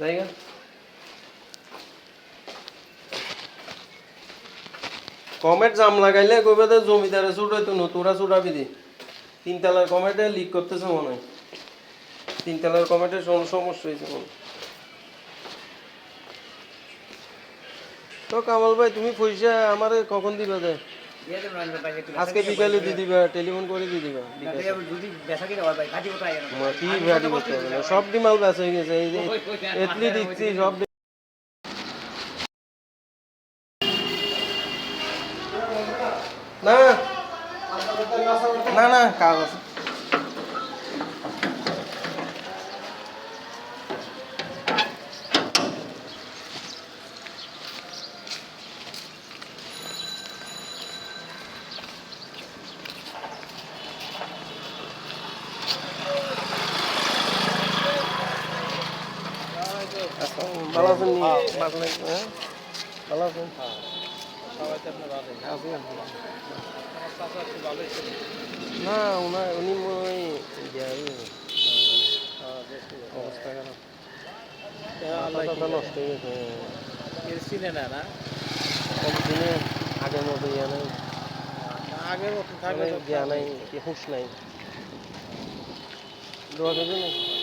জায়গা কমেট জাম লাগাইলে কইবে তো জমিদারে ছুটাইতো না, তোরা ছুটাবি দি। তিনতলার কমেটে লিক করতেছে মনে হয়, তিনতলার কমেটের সমস্যা হয়েছে মনে হয়। তো কামাল ভাই তুমি পয়সা আমারে কখন দিবা? যায় আজকে বিকালে দিয়ে দিবা, টেলিফোন করে দিয়ে দিবা। কি ভ্যাটি করতে হবে না, সব ডিমাল ব্যাস হয়ে গেছে। এই যে এতলি দিচ্ছি সব। না না না কাগজ ভালো আছেন? ভালো আছেন? না উনি অবস্থা খারাপ, নষ্ট হয়ে গেছে। দিনে আগের মতো ইয়া নাই, আগের মতো থাকলে জ্ঞান নাই, হুঁশ নাই। দোয়া করবেন।